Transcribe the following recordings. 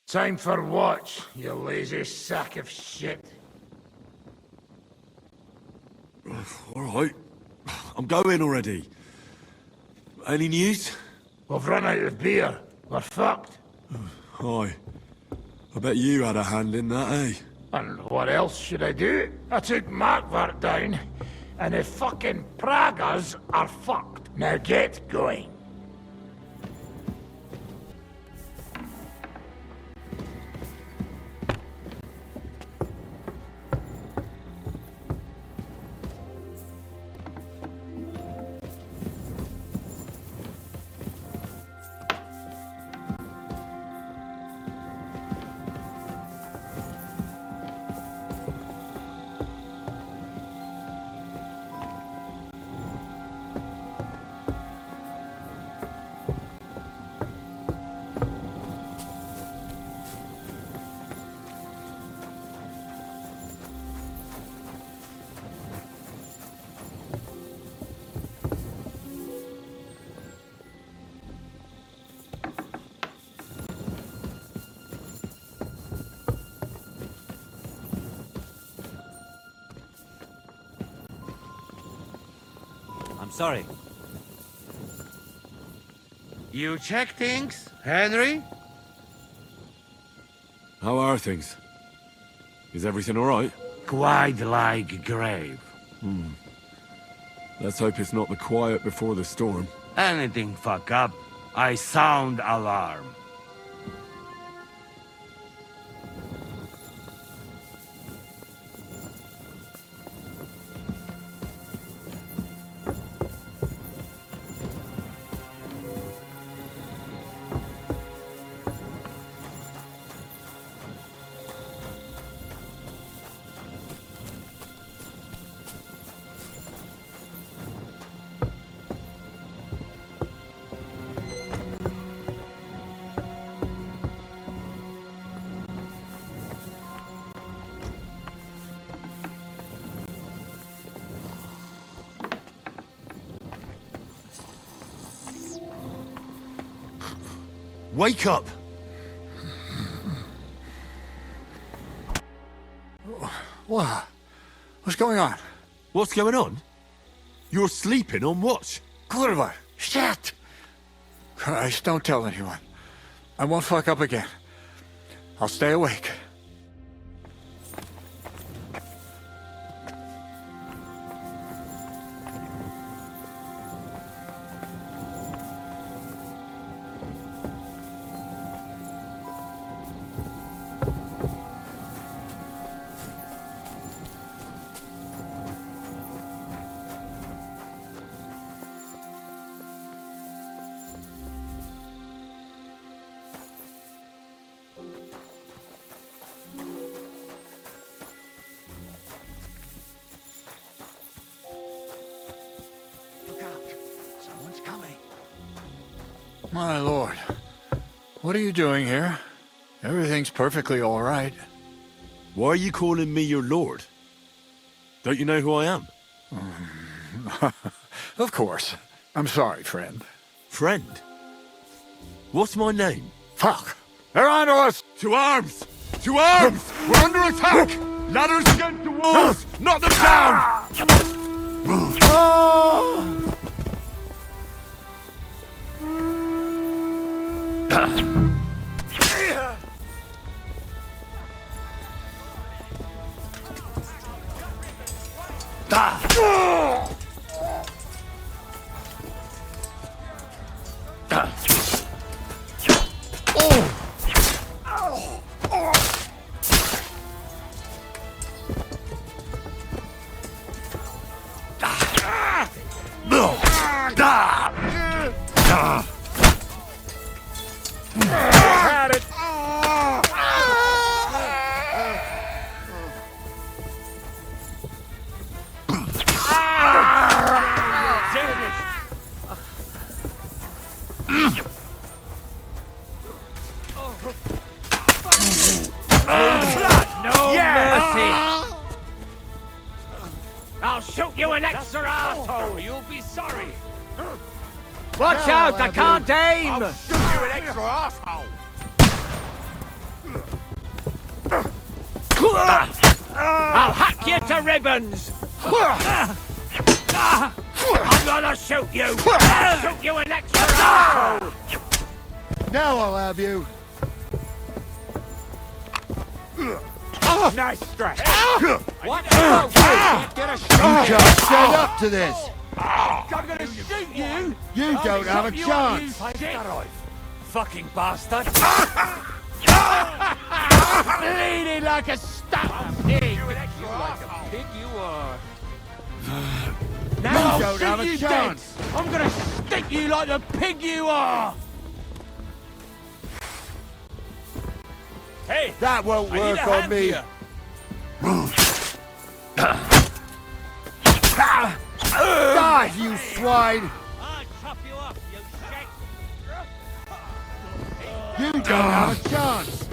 Time for watch, you lazy sack of shit. All right. I'm going already. Any news? We've run out of beer. We're fucked. Aye. I bet you had a hand in that, eh? And what else should I do? I took Markvart down, and the fucking Pragas are fucked. Now get going. I'm sorry. You check things, Henry? How are things? Is everything all right? Quite like grave. Let's hope it's not the quiet before the storm. Anything fuck up, I sound alarm. Wake up! What? What's going on? What's going on? You're sleeping on watch. Kurva! Shit! Christ, don't tell anyone. I won't fuck up again. I'll stay awake. My lord, what are you doing here? Everything's perfectly all right. Why are you calling me your lord? Don't you know who I am? Of course. I'm sorry, friend. Friend? What's my name? Fuck! They're onto us! To arms! To arms! We're under attack! Ladders against the walls! Knock them down! Had it! No mercy! I'll shoot you an extra asshole! You'll be sorry! Watch out, I can't aim! I'll shoot you an extra asshole! I'll hack you to ribbons! I'm gonna shoot you! Shoot you an extra asshole! Now I'll have you. Nice stretch! What? Get a You can't stand up to this. I'm gonna shoot you! You don't have a chance. Fucking bastard! Bleeding like a stuck pig! Pig you are. Now You I'll don't shoot have a you chance. dead. I'm gonna stick you like the pig you are! Hey! That won't I need work a on hand me. here. Die, you swine. I'll chop you up, you shit. You don't have a chance.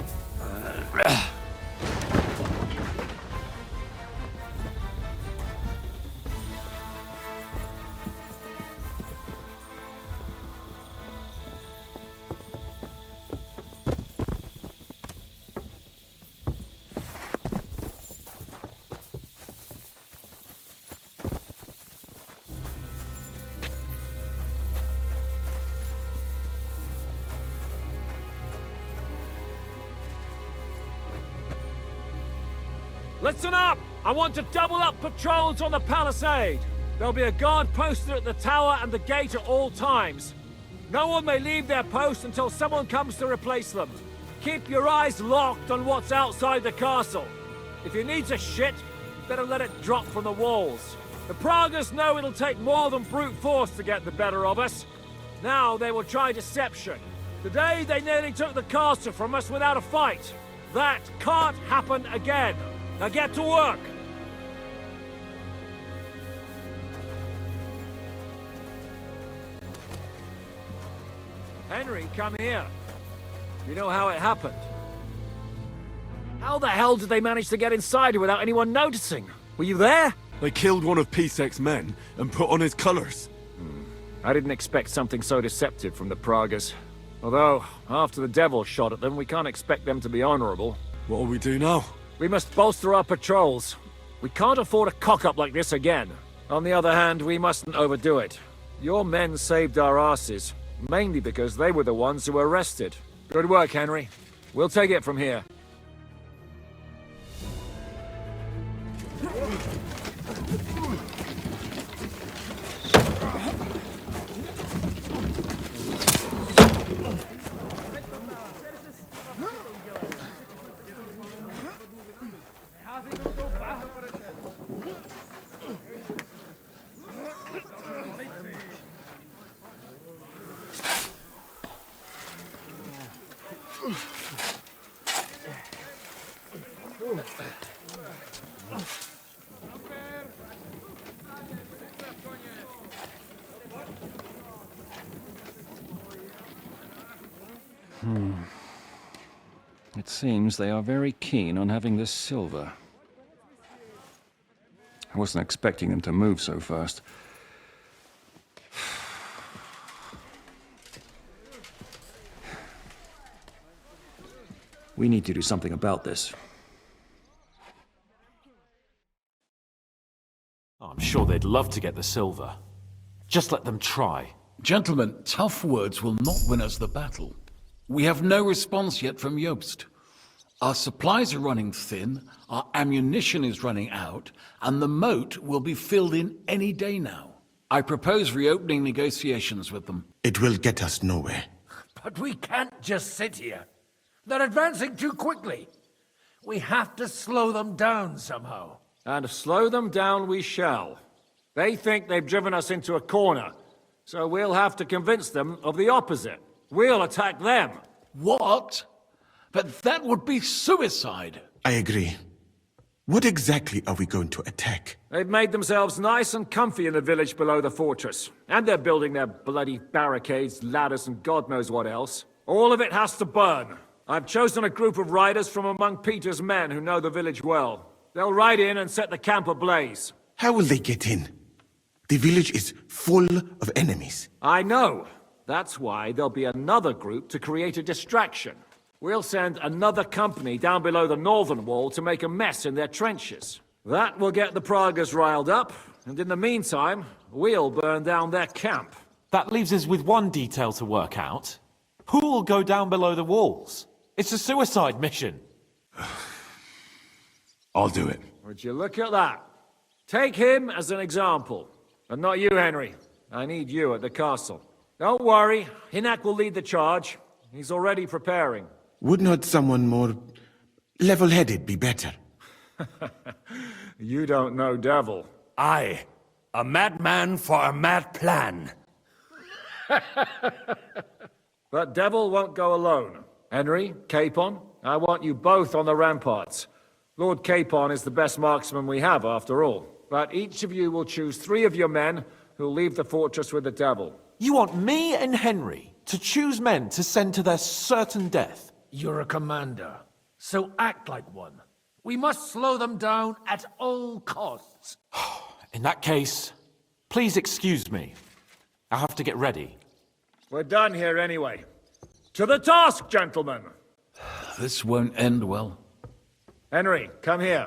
Listen up! I want to double up patrols on the palisade. There'll be a guard posted at the tower and the gate at all times. No one may leave their post until someone comes to replace them. Keep your eyes locked on what's outside the castle. If you need to shit, better let it drop from the walls. The Pragas know it'll take more than brute force to get the better of us. Now they will try deception. Today they nearly took the castle from us without a fight. That can't happen again. Now get to work! Henry, come here. You know how it happened? How the hell did they manage to get inside without anyone noticing? Were you there? They killed one of Pisek's men and put on his colors. I didn't expect something so deceptive from the Pragas. Although, after the devil shot at them, we can't expect them to be honorable. What'll we do now? We must bolster our patrols. We can't afford a cock-up like this again. On the other hand, we mustn't overdo it. Your men saved our asses, mainly because they were the ones who were arrested. Good work, Henry. We'll take it from here. It seems they are very keen on having this silver. I wasn't expecting them to move so fast. We need to do something about this. I'm sure they'd love to get the silver. Just let them try. Gentlemen, tough words will not win us the battle. We have no response yet from Jobst. Our supplies are running thin, our ammunition is running out, and the moat will be filled in any day now. I propose reopening negotiations with them. It will get us nowhere. But we can't just sit here. They're advancing too quickly. We have to slow them down somehow. And slow them down we shall. They think they've driven us into a corner, so we'll have to convince them of the opposite. We'll attack them. What? But that would be suicide. I agree. What exactly are we going to attack? They've made themselves nice and comfy in the village below the fortress. And they're building their bloody barricades, ladders, and God knows what else. All of it has to burn. I've chosen a group of riders from among Peter's men who know the village well. They'll ride in and set the camp ablaze. How will they get in? The village is full of enemies. I know. That's why there'll be another group to create a distraction. We'll send another company down below the northern wall to make a mess in their trenches. That will get the Pragas riled up, and in the meantime, we'll burn down their camp. That leaves us with one detail to work out. Who will go down below the walls? It's a suicide mission. I'll do it. Would you look at that? Take him as an example. And not you, Henry. I need you at the castle. Don't worry, Hinak will lead the charge. He's already preparing. Would not someone more level-headed be better? You don't know Devil. Aye. A madman for a mad plan. But Devil won't go alone. Henry, Capon, I want you both on the ramparts. Lord Capon is the best marksman we have, after all. But each of you will choose 3 of your men who'll leave the fortress with the Devil. You want me and Henry to choose men to send to their certain death? You're a commander, so act like one. We must slow them down at all costs. In that case, please excuse me. I have to get ready. We're done here anyway. To the task, gentlemen! This won't end well. Henry, come here.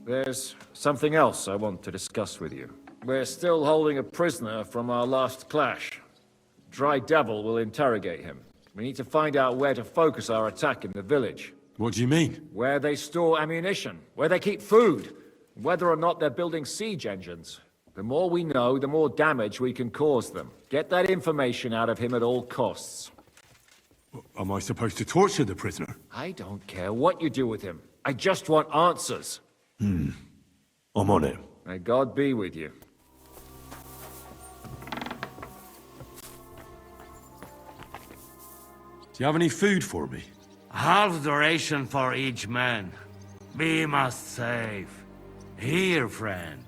There's something else I want to discuss with you. We're still holding a prisoner from our last clash. Dry Devil will interrogate him. We need to find out where to focus our attack in the village. What do you mean? Where they store ammunition, where they keep food, whether or not they're building siege engines. The more we know, the more damage we can cause them. Get that information out of him at all costs. Am I supposed to torture the prisoner? I don't care what you do with him. I just want answers. I'm on it. May God be with you. Do you have any food for me? Half the ration for each man. We must save. Here, friend.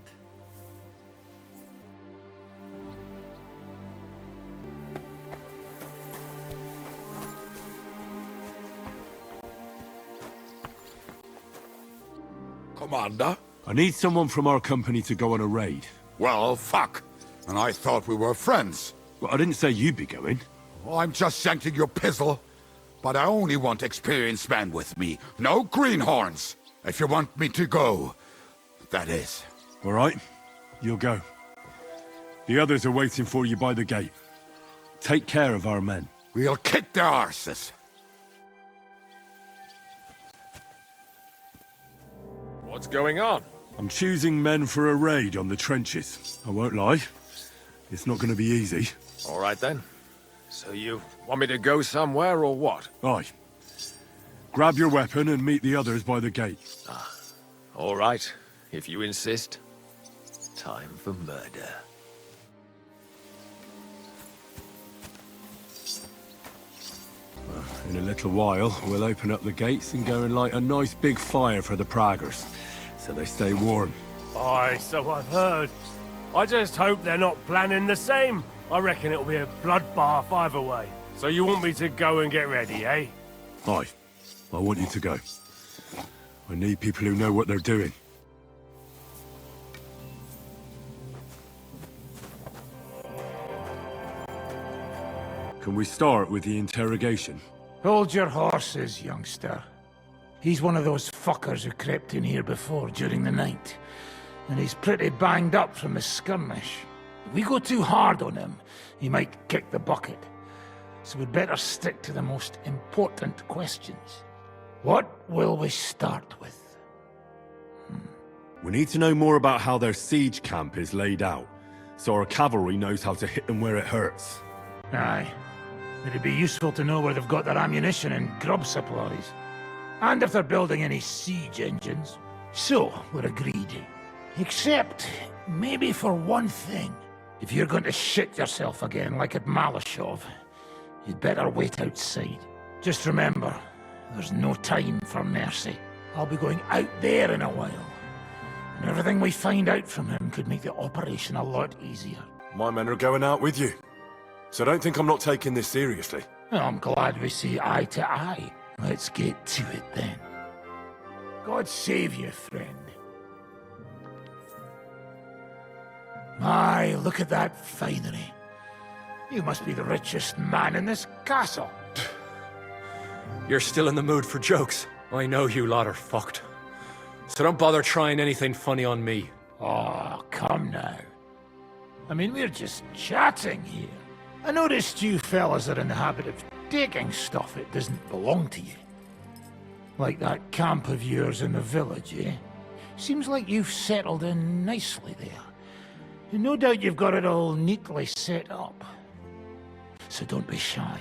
Commander? I need someone from our company to go on a raid. Well, fuck. And I thought we were friends. Well, I didn't say you'd be going. Well, I'm just shanking your pizzle. But I only want experienced men with me. No greenhorns. If you want me to go, that is. All right, you'll go. The others are waiting for you by the gate. Take care of our men. We'll kick their arses. What's going on? I'm choosing men for a raid on the trenches. I won't lie. It's not going to be easy. All right then. So you want me to go somewhere or what? Aye. Grab your weapon and meet the others by the gate. All right, if you insist. Time for murder. In a little while, we'll open up the gates and go and light a nice big fire for the Praggers, so they stay warm. Aye, so I've heard. I just hope they're not planning the same. I reckon it'll be a bloodbath either way. So you want me to go and get ready, eh? Aye. I want you to go. I need people who know what they're doing. Can we start with the interrogation? Hold your horses, youngster. He's one of those fuckers who crept in here before during the night. And he's pretty banged up from the skirmish. If we go too hard on him, he might kick the bucket. So we'd better stick to the most important questions. What will we start with? We need to know more about how their siege camp is laid out, so our cavalry knows how to hit them where it hurts. Aye. It'd be useful to know where they've got their ammunition and grub supplies. And if they're building any siege engines. So, we're agreed. Except, maybe for one thing. If you're going to shit yourself again like at Malashov, you'd better wait outside. Just remember, there's no time for mercy. I'll be going out there in a while. And everything we find out from him could make the operation a lot easier. My men are going out with you, so don't think I'm not taking this seriously. Well, I'm glad we see eye to eye. Let's get to it then. God save you, friend. My, look at that finery. You must be the richest man in this castle. You're still in the mood for jokes. I know you lot are fucked. So don't bother trying anything funny on me. Oh, come now. I mean, we're just chatting here. I noticed you fellas are in the habit of taking stuff that doesn't belong to you. Like that camp of yours in the village, eh? Seems like you've settled in nicely there. And no doubt you've got it all neatly set up. So don't be shy.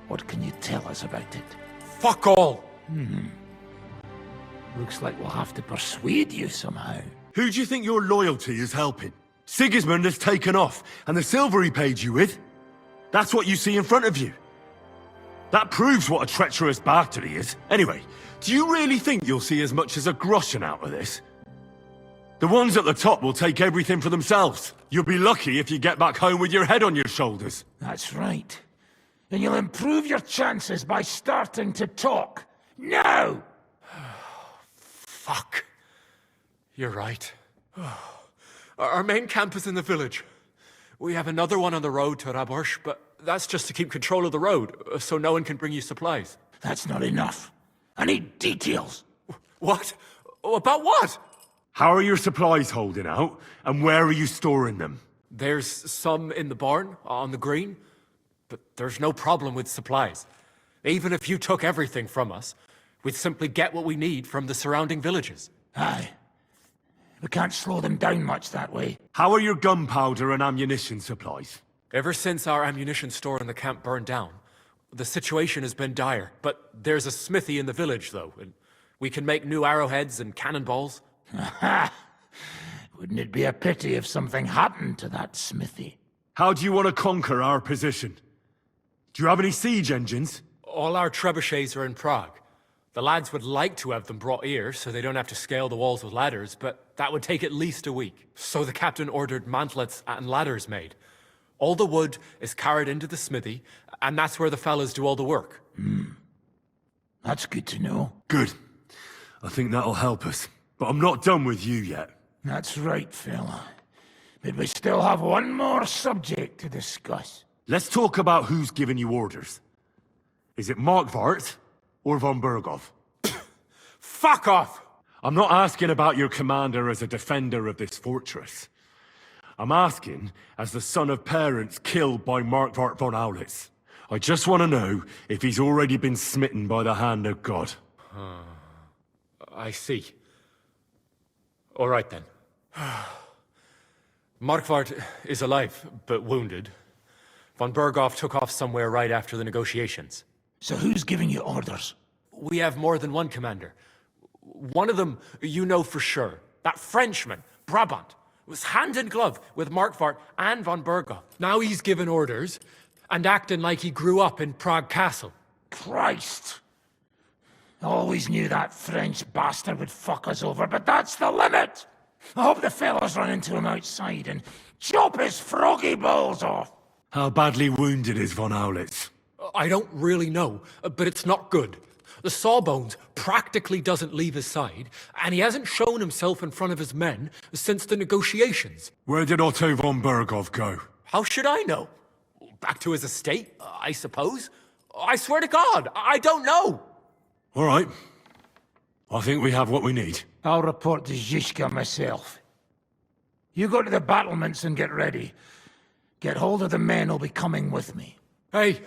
What can you tell us about it? Fuck all! Looks like we'll have to persuade you somehow. Who do you think your loyalty is helping? Sigismund has taken off, and the silver he paid you with? That's what you see in front of you. That proves what a treacherous bastard he is. Anyway, do you really think you'll see as much as a groschen out of this? The ones at the top will take everything for themselves. You'll be lucky if you get back home with your head on your shoulders. That's right. And you'll improve your chances by starting to talk. Now! Fuck. You're right. Our main camp is in the village. We have another one on the road to Raborsh, but that's just to keep control of the road, so no one can bring you supplies. That's not enough. I need details. What? About what? How are your supplies holding out, and where are you storing them? There's some in the barn, on the green, but there's no problem with supplies. Even if you took everything from us, we'd simply get what we need from the surrounding villages. Aye. We can't slow them down much that way. How are your gunpowder and ammunition supplies? Ever since our ammunition store in the camp burned down, the situation has been dire. But there's a smithy in the village, though, and we can make new arrowheads and cannonballs. Aha! Wouldn't it be a pity if something happened to that smithy? How do you want to conquer our position? Do you have any siege engines? All our trebuchets are in Prague. The lads would like to have them brought here, so they don't have to scale the walls with ladders, but that would take at least a week. So the captain ordered mantlets and ladders made. All the wood is carried into the smithy, and that's where the fellas do all the work. That's good to know. Good. I think that'll help us. But I'm not done with you yet. That's right, fella. But we still have one more subject to discuss. Let's talk about who's giving you orders. Is it Markvart or von Bergov? Fuck off! I'm not asking about your commander as a defender of this fortress. I'm asking as the son of parents killed by Markvart von Aulitz. I just want to know if he's already been smitten by the hand of God. I see. All right, then. Markvart is alive, but wounded. Von Bergov took off somewhere right after the negotiations. So who's giving you orders? We have more than one commander. One of them you know for sure. That Frenchman, Brabant, was hand in glove with Markvart and von Bergov. Now he's given orders and acting like he grew up in Prague Castle. Christ! I always knew that French bastard would fuck us over, but that's the limit! I hope the fellas run into him outside and chop his froggy balls off! How badly wounded is von Aulitz? I don't really know, but it's not good. The sawbones practically doesn't leave his side, and he hasn't shown himself in front of his men since the negotiations. Where did Otto von Bergov go? How should I know? Back to his estate, I suppose? I swear to God, I don't know! All right. I think we have what we need. I'll report to Zhishka myself. You go to the battlements and get ready. Get hold of the men who'll be coming with me. Hey,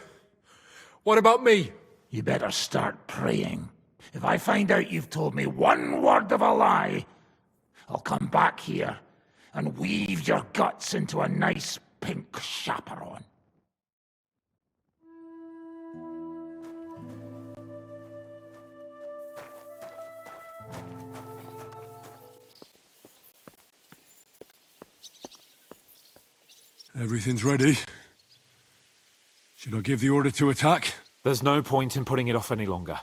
what about me? You better start praying. If I find out you've told me one word of a lie, I'll come back here and weave your guts into a nice pink chaperon. Everything's ready. Should I give the order to attack? There's no point in putting it off any longer.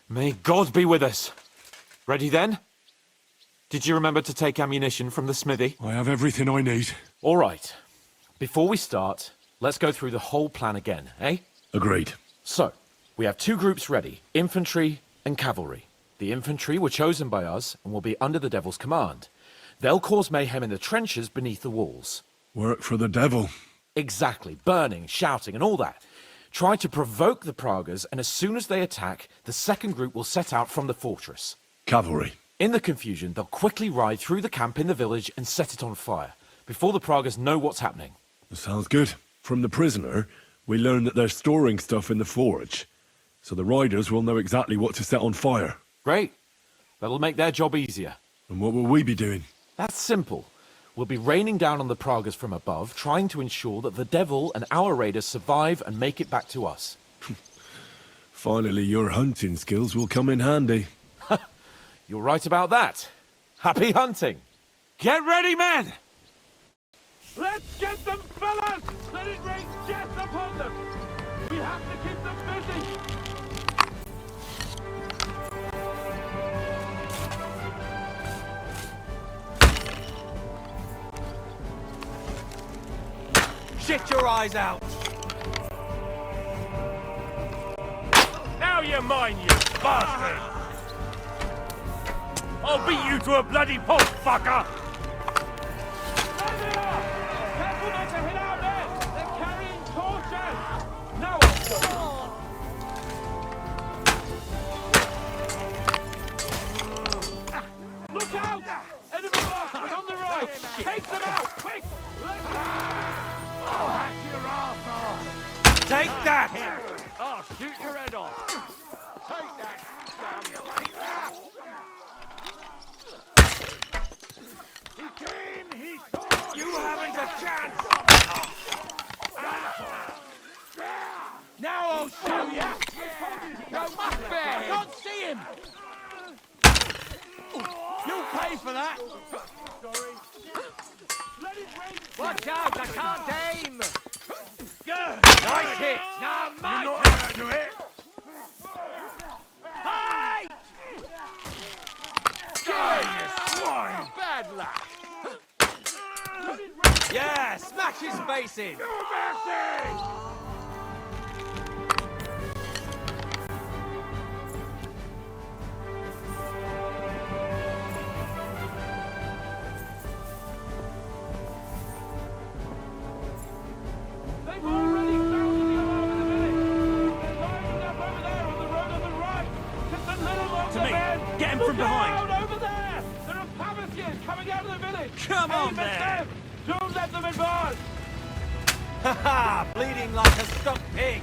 May God be with us. Ready then? Did you remember to take ammunition from the smithy? I have everything I need. All right. Before we start, let's go through the whole plan again, eh? Agreed. So, we have two groups ready, infantry and cavalry. The infantry were chosen by us and will be under the Devil's command. They'll cause mayhem in the trenches beneath the walls. Work for the devil. Exactly, burning, shouting and all that. Try to provoke the Pragas, and as soon as they attack, the second group will set out from the fortress. Cavalry. In the confusion, they'll quickly ride through the camp in the village and set it on fire, before the Pragas know what's happening. Sounds good. From the prisoner, we learned that they're storing stuff in the forge, so the riders will know exactly what to set on fire. Great. That'll make their job easier. And what will we be doing? That's simple. We'll be raining down on the Pragas from above, trying to ensure that the Devil and our raiders survive and make it back to us. Finally, your hunting skills will come in handy. You're right about that. Happy hunting! Get ready, men! Let's get them, fellas! Let it rain death upon them! We have to keep them busy! Shit your eyes out! Now you're mine, you bastard! I'll beat you to a bloody pulp, fucker! Careful not to hit our men! They're carrying torches! Now look out! Enemy markers on the right! Take them out, quick! Take that! I'll shoot your head off! Take that! You haven't a chance! Now I'll show you! No, I can't see him! You'll pay for that! Watch out, I can't aim! Good! Nice hit! Now my turn! Do it! Hey! Good, you swine! Bad luck! Yeah, smash his face in! No mercy! They've already sounded the alarm in the village! They're lining up over there on the road on the right! Just a little longer, men! Get him from behind! Over there! There are Pavasians coming out of the village! Come on, man! Don't let them advance! Ha ha! Bleeding like a stuck pig!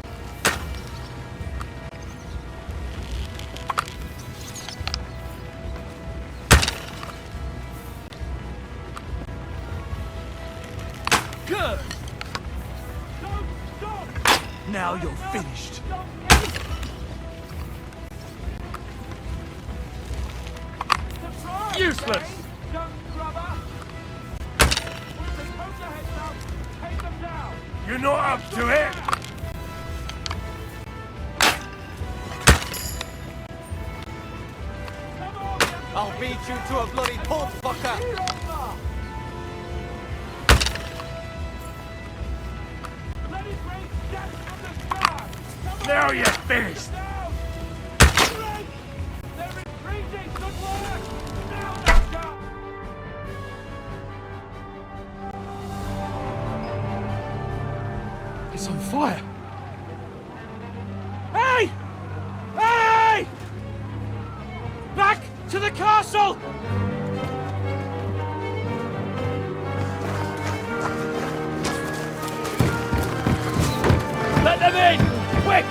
Good! Don't stop! Now you're finished! Useless! You're not up to it! I'll beat you to a bloody pulp, fucker! Now you're finished! They're retreating! Good work! Now let's go! It's on fire! Hey! Hey! Back to the castle! Let them in! Quick!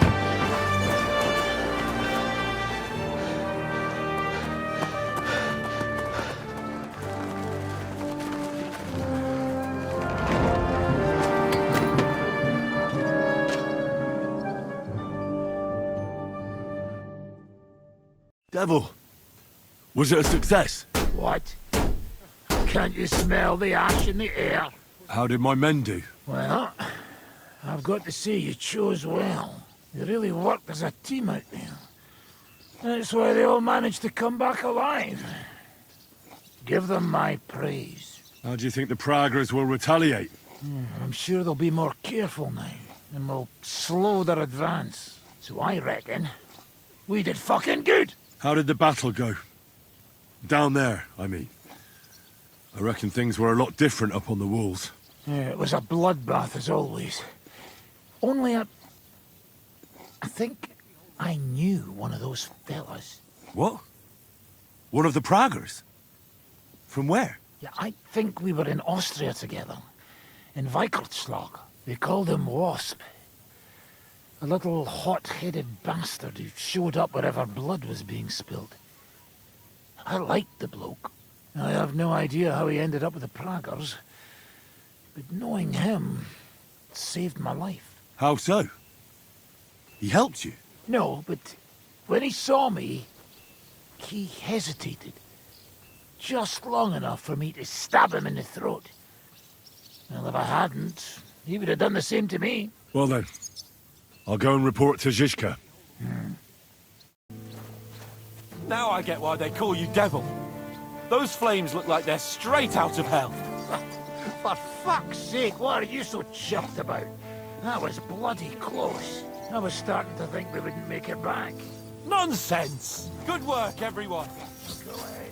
Devil, was it a success? What? Can't you smell the ash in the air? How did my men do? Well, I've got to say you chose well. You really worked as a team out there. That's why they all managed to come back alive. Give them my praise. How do you think the Pragas will retaliate? I'm sure they'll be more careful now, and will slow their advance. So I reckon we did fucking good! How did the battle go? Down there, I mean. I reckon things were a lot different up on the walls. Yeah, it was a bloodbath as always. Only I think I knew one of those fellas. What? One of the Praggers? From where? Yeah, I think we were in Austria together. In Weikertslag. They called him Wasp. A little hot-headed bastard who showed up wherever blood was being spilled. I liked the bloke. I have no idea how he ended up with the Praggers. But knowing him saved my life. How so? He helped you? No, but when he saw me, he hesitated. Just long enough for me to stab him in the throat. Well, if I hadn't, he would have done the same to me. Well then, I'll go and report to Zizka. Now I get why they call you Devil. Those flames look like they're straight out of hell. For fuck's sake, what are you so chuffed about? That was bloody close. I was starting to think we wouldn't make it back. Nonsense! Good work, everyone. Go ahead.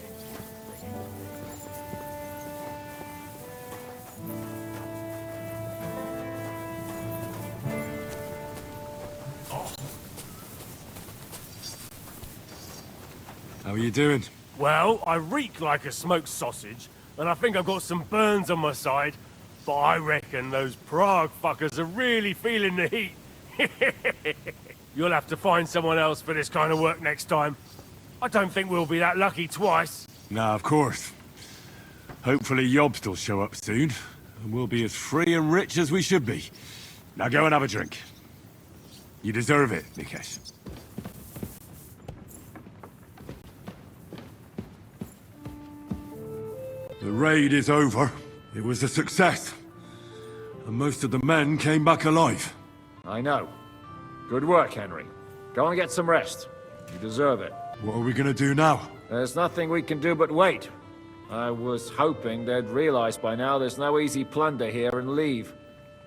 How are you doing? Well, I reek like a smoked sausage, and I think I've got some burns on my side, but I reckon those Prague fuckers are really feeling the heat. You'll have to find someone else for this kind of work next time. I don't think we'll be that lucky twice. Nah, of course. Hopefully Jobst will show up soon, and we'll be as free and rich as we should be. Now go and have a drink. You deserve it, Nikesh. The raid is over. It was a success. And most of the men came back alive. I know. Good work, Henry. Go and get some rest. You deserve it. What are we gonna do now? There's nothing we can do but wait. I was hoping they'd realize by now there's no easy plunder here and leave.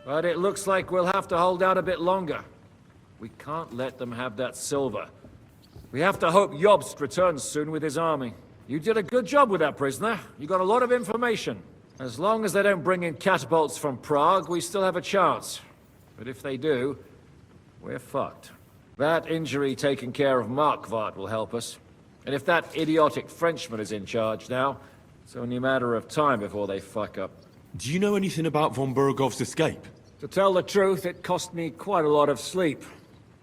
But it looks like we'll have to hold out a bit longer. We can't let them have that silver. We have to hope Jobst returns soon with his army. You did a good job with that prisoner. You got a lot of information. As long as they don't bring in catapults from Prague, we still have a chance. But if they do, we're fucked. That injury taken care of Markvart will help us. And if that idiotic Frenchman is in charge now, it's only a matter of time before they fuck up. Do you know anything about von Bergov's escape? To tell the truth, it cost me quite a lot of sleep.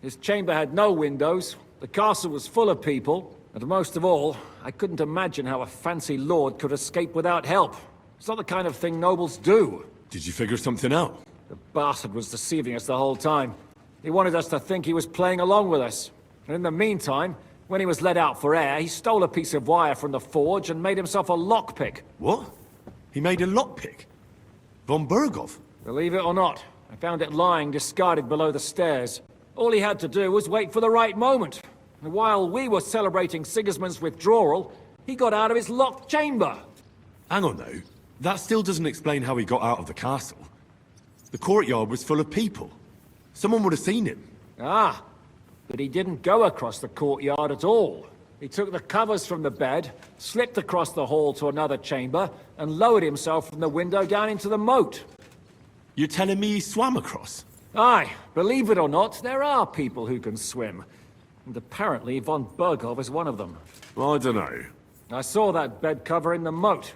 His chamber had no windows, the castle was full of people, and most of all, I couldn't imagine how a fancy lord could escape without help. It's not the kind of thing nobles do. Did you figure something out? The bastard was deceiving us the whole time. He wanted us to think he was playing along with us. And in the meantime, when he was let out for air, he stole a piece of wire from the forge and made himself a lockpick. What? He made a lockpick? Von Bergov? Believe it or not, I found it lying discarded below the stairs. All he had to do was wait for the right moment. And while we were celebrating Sigismund's withdrawal, he got out of his locked chamber. Hang on though. That still doesn't explain how he got out of the castle. The courtyard was full of people. Someone would have seen him. Ah, but he didn't go across the courtyard at all. He took the covers from the bed, slipped across the hall to another chamber, and lowered himself from the window down into the moat. You're telling me he swam across? Aye, believe it or not, there are people who can swim. And apparently von Bergov is one of them. Well, I don't know. I saw that bed cover in the moat.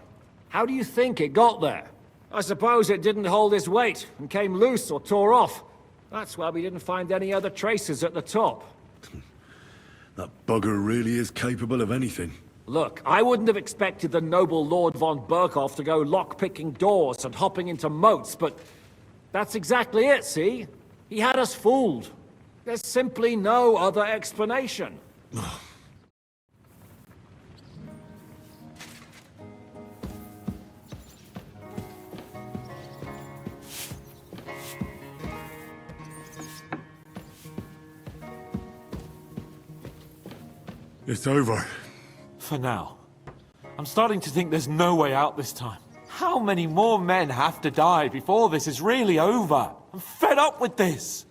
How do you think it got there? I suppose it didn't hold his weight and came loose or tore off. That's why we didn't find any other traces at the top. That bugger really is capable of anything. Look, I wouldn't have expected the noble Lord von Berghoff to go lock-picking doors and hopping into moats, but that's exactly it, see? He had us fooled. There's simply no other explanation. It's over. For now. I'm starting to think there's no way out this time. How many more men have to die before this is really over? I'm fed up with this.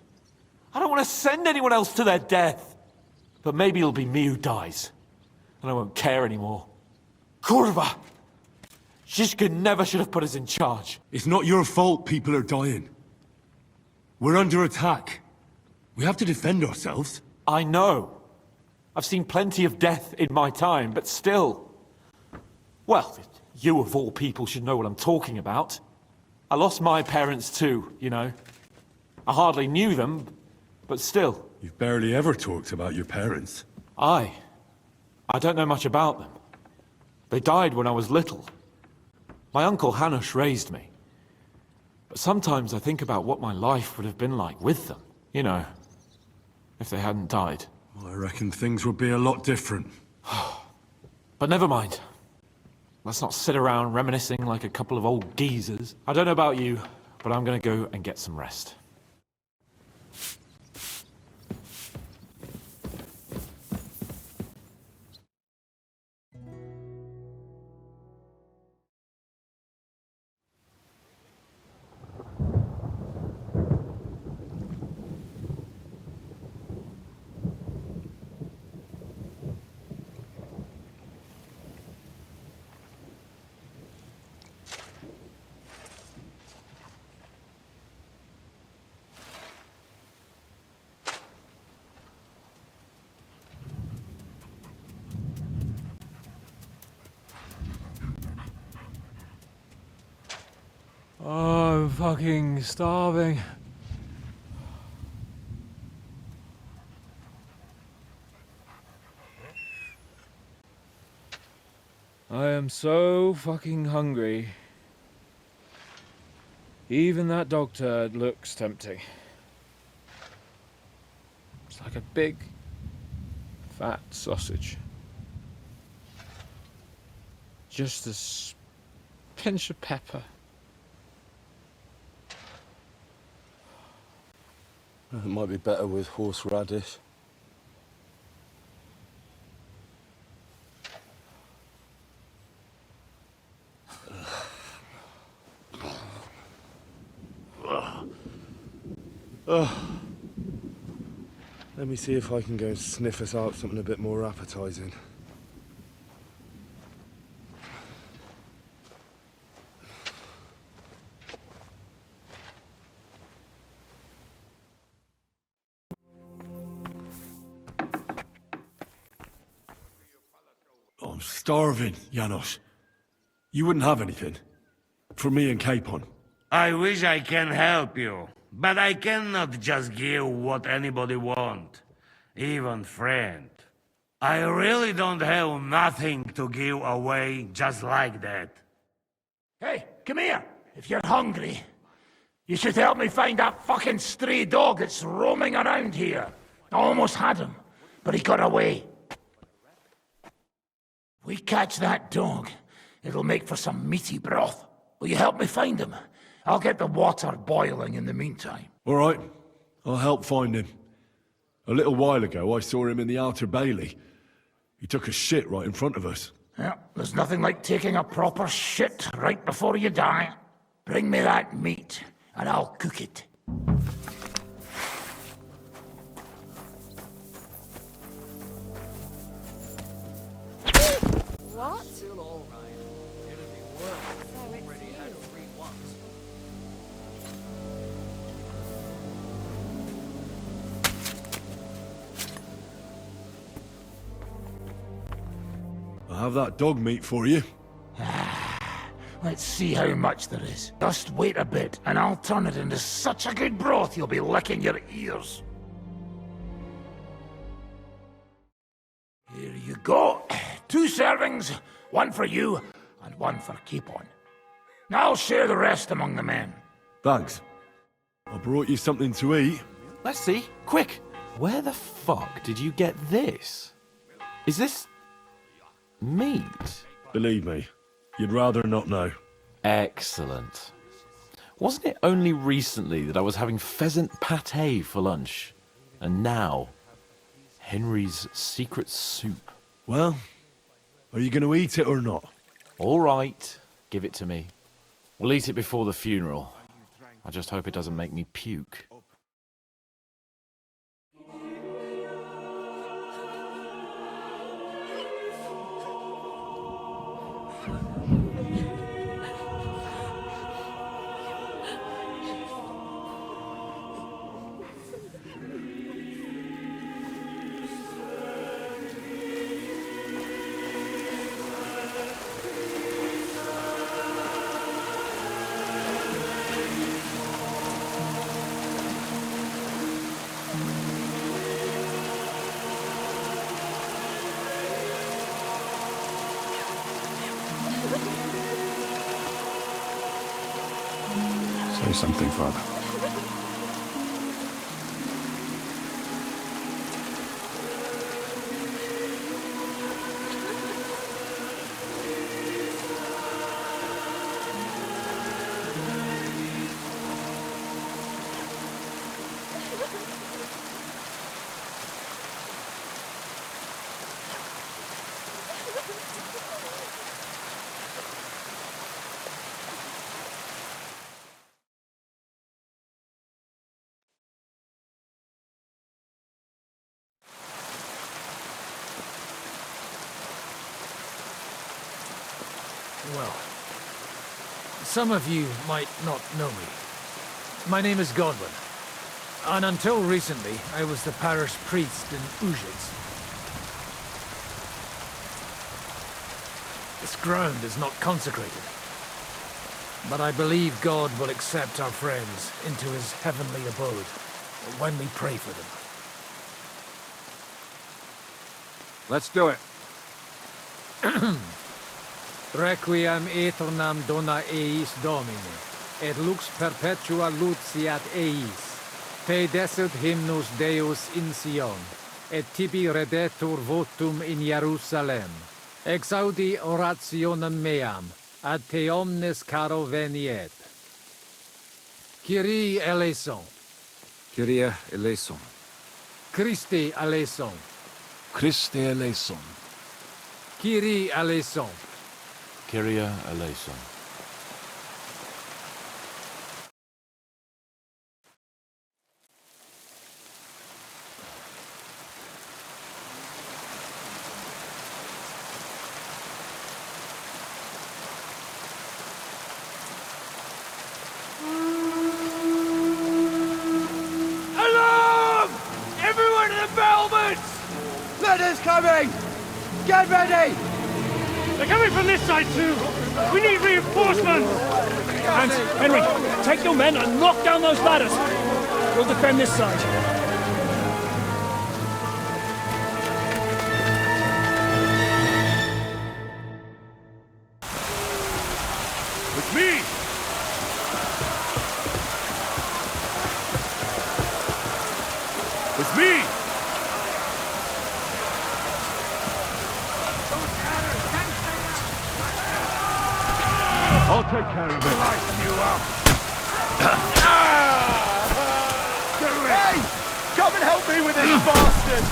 I don't want to send anyone else to their death. But maybe it'll be me who dies. And I won't care anymore. Kurva! Zizka never should have put us in charge. It's not your fault people are dying. We're under attack. We have to defend ourselves. I know. I've seen plenty of death in my time, but still. Well, you of all people should know what I'm talking about. I lost my parents too, you know. I hardly knew them, but still. You've barely ever talked about your parents. I don't know much about them. They died when I was little. My uncle Hanush raised me. But sometimes I think about what my life would have been like with them, you know, if they hadn't died. I reckon things would be a lot different. But never mind. Let's not sit around reminiscing like a couple of old geezers. I don't know about you, but I'm gonna go and get some rest. Oh, I'm fucking starving. I am so fucking hungry. Even that dog turd looks tempting. It's like a big, fat sausage. Just a pinch of pepper. It might be better with horseradish. Let me see if I can go and sniff us out something a bit more appetizing. I'm starving, Janos. You wouldn't have anything? For me and Capon? I wish I can help you, but I cannot just give what anybody want, even friend. I really don't have nothing to give away just like that. Hey, come here. If you're hungry, you should help me find that fucking stray dog that's roaming around here. I almost had him, but he got away. We catch that dog, it'll make for some meaty broth. Will you help me find him? I'll get the water boiling in the meantime. All right, I'll help find him. A little while ago, I saw him in the Outer Bailey. He took a shit right in front of us. Yeah, there's nothing like taking a proper shit right before you die. Bring me that meat, and I'll cook it. What? Still all right. It'd be worse. So it's Already you. had 3 once. I'll have that dog meat for you. Let's see how much there is. Just wait a bit, and I'll turn it into such a good broth you'll be licking your ears. Here you go. 2 servings, 1 for you, and 1 for Capon. Now I'll share the rest among the men. Thanks. I brought you something to eat. Let's see. Quick! Where the fuck did you get this? Is this... meat? Believe me, you'd rather not know. Excellent. Wasn't it only recently that I was having pheasant pâté for lunch? And now, Henry's secret soup. Well, are you going to eat it or not? All right, give it to me. We'll eat it before the funeral. I just hope it doesn't make me puke. say something, Father. Well, some of you might not know me. My name is Godwin, and until recently, I was the parish priest in Ujits. This ground is not consecrated, but I believe God will accept our friends into his heavenly abode when we pray for them. Let's do it. Requiem aeternam dona eis Domine, et lux perpetua luciat eis. Te desert hymnus Deus in Sion, et tibi redetur votum in Jerusalem. Exaudi orationem meam, ad te omnes caro veniet. Kyrie eleison. Kyrie eleison. Christe eleison. Christe eleison. Kyrie eleison. Kyrie eleison. Alarm! Everyone in the battlements! Letters coming! Get ready! They're coming from this side too! We need reinforcements! Hans, Henry, take your men and knock down those ladders! We'll defend this side. With me! With me! I'll take care of it. Light you up! Hey! Come and help me with this bastard!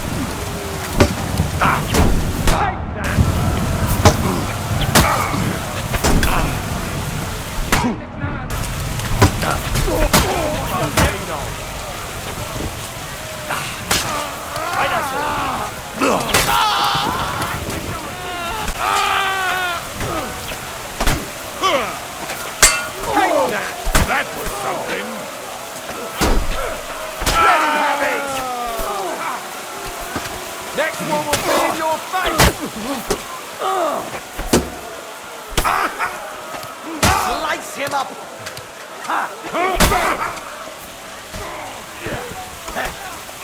That was something! Let him have it! Next one will be in your face! Slice him up!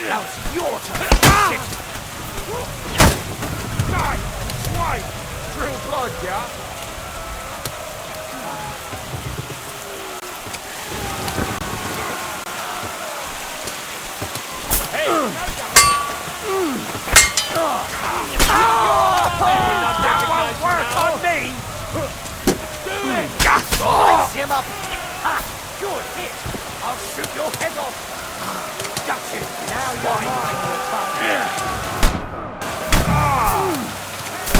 Now it's your turn! Shit! White! True blood, yeah? That won't work on me! Do it! Slice him up! Ha! Good hit! I'll shoot your head off! Got you! Now you're mine, you bastard!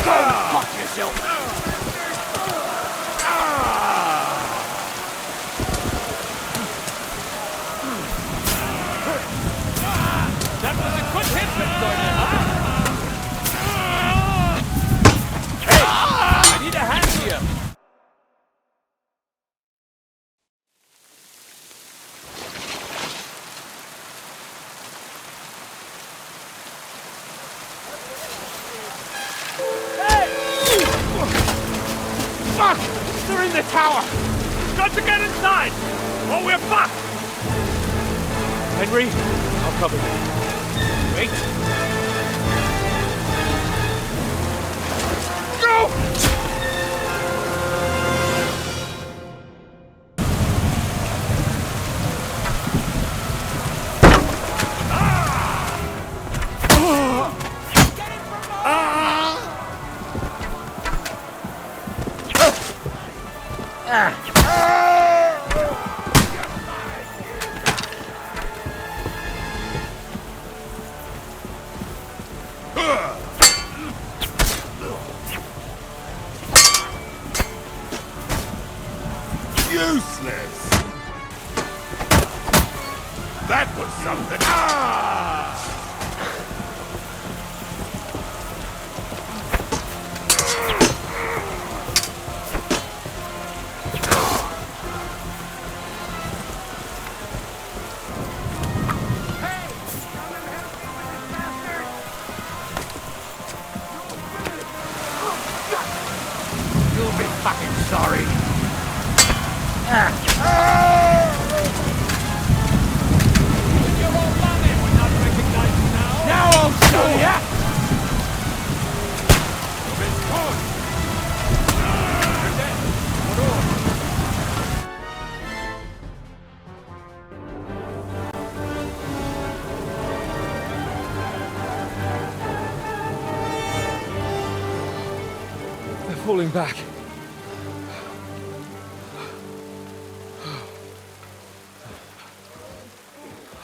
Go fuck yourself! That was a good hit, Victoria, huh? I need a hand here. Hey! Fuck! They're in the tower! Got to get inside! Or we're fucked! Henry, I'll cover you. Wait! Go! Useless! That was something. Ah! You'll be fucking sorry. Now I'll show ya! They're falling back.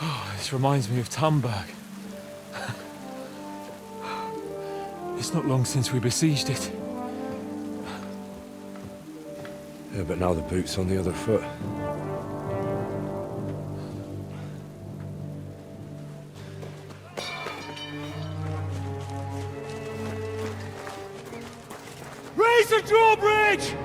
Oh, this reminds me of Tamberg. It's not long since we besieged it. Yeah, but now the boot's on the other foot. Raise the drawbridge!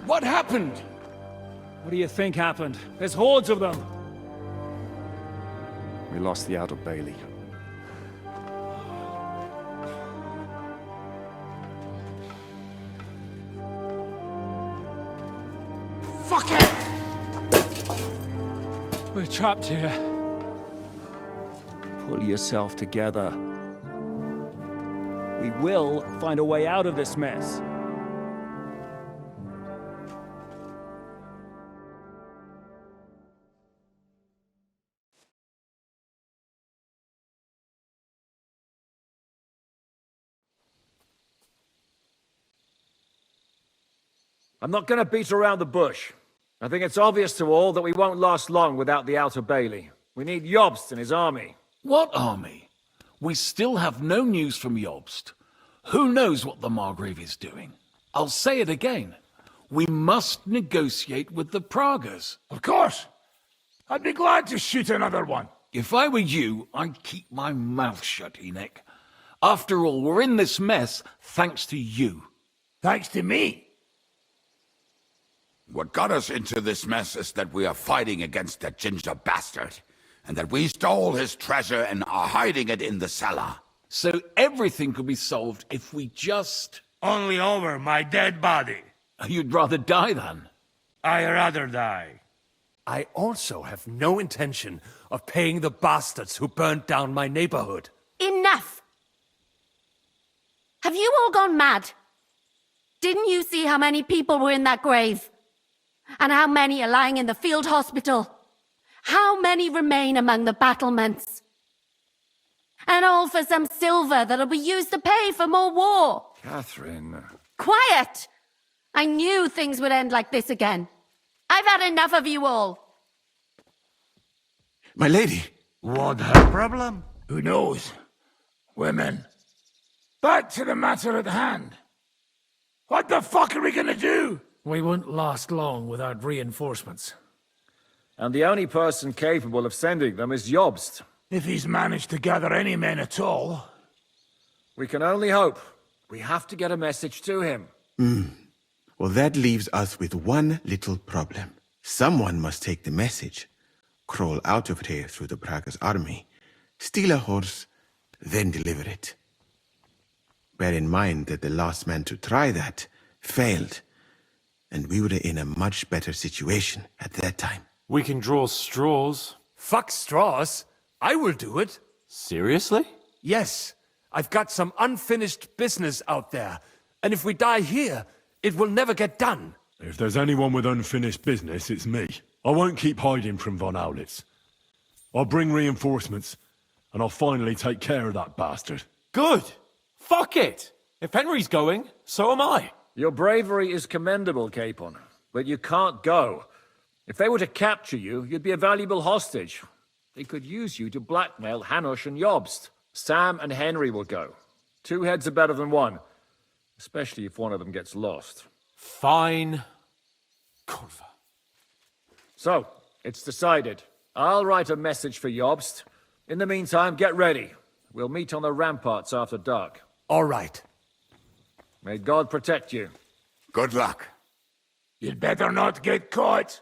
What happened? What do you think happened? There's hordes of them. We lost the Outer Bailey. Fuck it! We're trapped here. Pull yourself together. We will find a way out of this mess. I'm not going to beat around the bush. I think it's obvious to all that we won't last long without the Outer Bailey. We need Jobst and his army. What army? We still have no news from Jobst. Who knows what the Margrave is doing? I'll say it again. We must negotiate with the Pragas. Of course. I'd be glad to shoot another one. If I were you, I'd keep my mouth shut, Enoch. After all, we're in this mess thanks to you. Thanks to me. What got us into this mess is that we are fighting against that ginger bastard, and that we stole his treasure and are hiding it in the cellar. So everything could be solved if we just... Only over my dead body. You'd rather die then? I'd rather die. I also have no intention of paying the bastards who burnt down my neighborhood. Enough! Have you all gone mad? Didn't you see how many people were in that grave? And how many are lying in the field hospital? How many remain among the battlements? And all for some silver that'll be used to pay for more war. Catherine. Quiet! I knew things would end like this again. I've had enough of you all. My lady. What her problem? Who knows? Women. Back to the matter at hand. What the fuck are we gonna do? We won't last long without reinforcements. And the only person capable of sending them is Jobst. If he's managed to gather any men at all. We can only hope. We have to get a message to him. Well, that leaves us with one little problem. Someone must take the message, crawl out of here through the Pragas army, steal a horse, then deliver it. Bear in mind that the last man to try that failed, and we were in a much better situation at that time. We can draw straws. Fuck straws. I will do it. Seriously? Yes. I've got some unfinished business out there. And if we die here, it will never get done. If there's anyone with unfinished business, it's me. I won't keep hiding from Von Aulitz. I'll bring reinforcements, and I'll finally take care of that bastard. Good. Fuck it. If Henry's going, so am I. Your bravery is commendable, Capon, but you can't go. If they were to capture you, you'd be a valuable hostage. They could use you to blackmail Hanush and Jobst. Sam and Henry will go. 2 heads are better than 1, especially if one of them gets lost. Fine. Kurva. So, it's decided. I'll write a message for Jobst. In the meantime, get ready. We'll meet on the ramparts after dark. All right. May God protect you. Good luck. You'd better not get caught.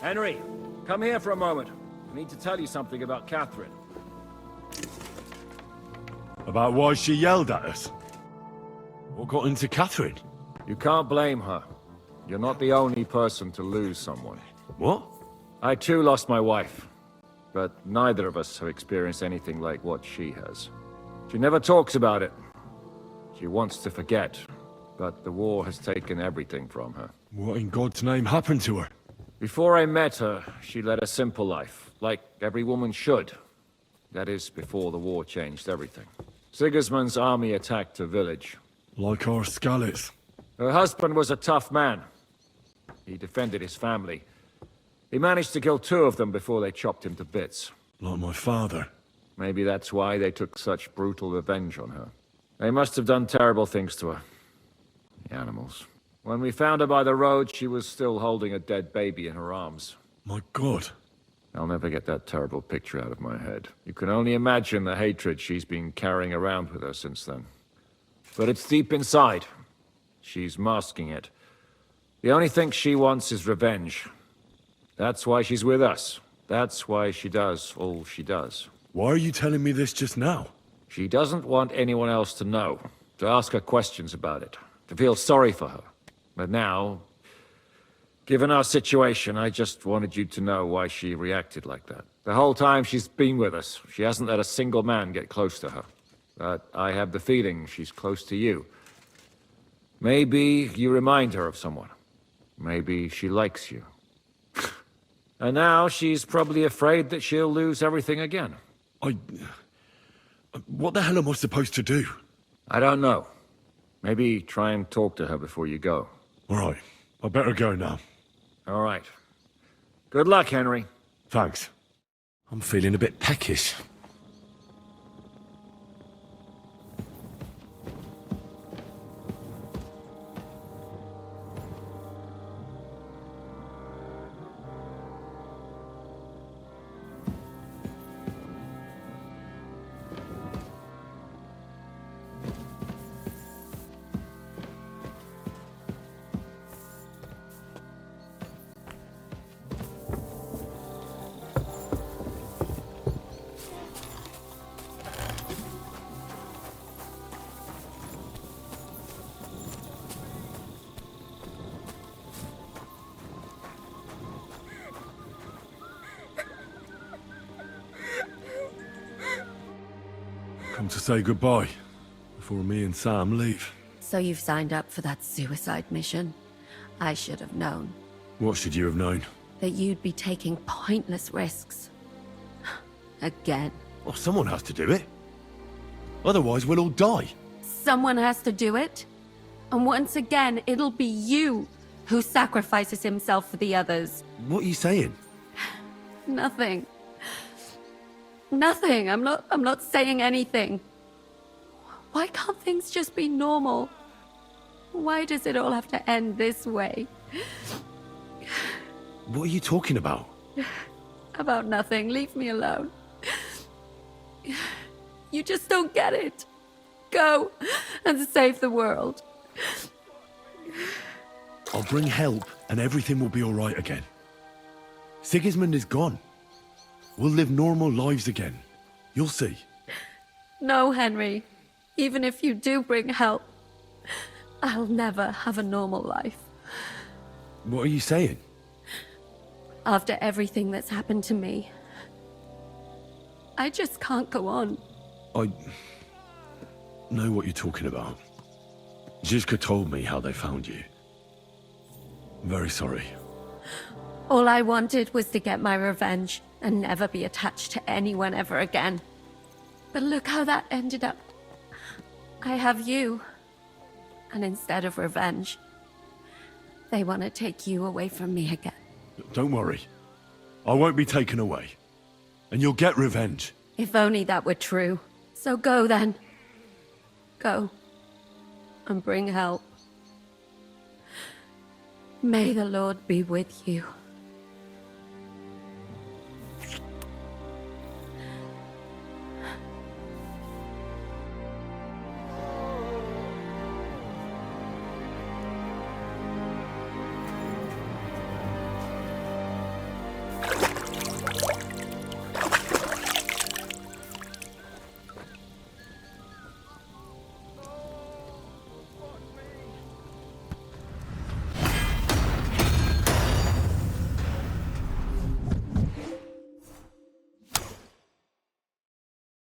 Henry, come here for a moment. I need to tell you something about Catherine. About why she yelled at us? What got into Catherine? You can't blame her. You're not the only person to lose someone. What? I too lost my wife. But neither of us have experienced anything like what she has. She never talks about it. She wants to forget. But the war has taken everything from her. What in God's name happened to her? Before I met her, she led a simple life, like every woman should. That is, before the war changed everything. Sigismund's army attacked her village. Like our Skalitz. Her husband was a tough man. He defended his family. He managed to kill 2 of them before they chopped him to bits. Like my father. Maybe that's why they took such brutal revenge on her. They must have done terrible things to her. The animals. When we found her by the road, she was still holding a dead baby in her arms. My God. I'll never get that terrible picture out of my head. You can only imagine the hatred she's been carrying around with her since then. But it's deep inside. She's masking it. The only thing she wants is revenge. That's why she's with us. That's why she does all she does. Why are you telling me this just now? She doesn't want anyone else to know, to ask her questions about it, to feel sorry for her. But now, given our situation, I just wanted you to know why she reacted like that. The whole time she's been with us, she hasn't let a single man get close to her. But I have the feeling she's close to you. Maybe you remind her of someone. Maybe she likes you. And now she's probably afraid that she'll lose everything again. What the hell am I supposed to do? I don't know. Maybe try and talk to her before you go. All right. I better go now. All right. Good luck, Henry. Thanks. I'm feeling a bit peckish. Come to say goodbye before me and Sam leave. So you've signed up for that suicide mission? I should have known. What should you have known? That you'd be taking pointless risks. Again. Well, someone has to do it. Otherwise, we'll all die. Someone has to do it. And once again, it'll be you who sacrifices himself for the others. What are you saying? Nothing. Nothing. I'm not saying anything. Why can't things just be normal? Why does it all have to end this way? What are you talking about? About nothing. Leave me alone. You just don't get it. Go and save the world. I'll bring help and everything will be all right again. Sigismund is gone. We'll live normal lives again. You'll see. No, Henry. Even if you do bring help, I'll never have a normal life. What are you saying? After everything that's happened to me, I just can't go on. know what you're talking about. Zizka told me how they found you. I'm very sorry. All I wanted was to get my revenge and never be attached to anyone ever again. But look how that ended up. I have you. And instead of revenge, they want to take you away from me again. Don't worry. I won't be taken away. And you'll get revenge. If only that were true. So go then. Go. And bring help. May the Lord be with you.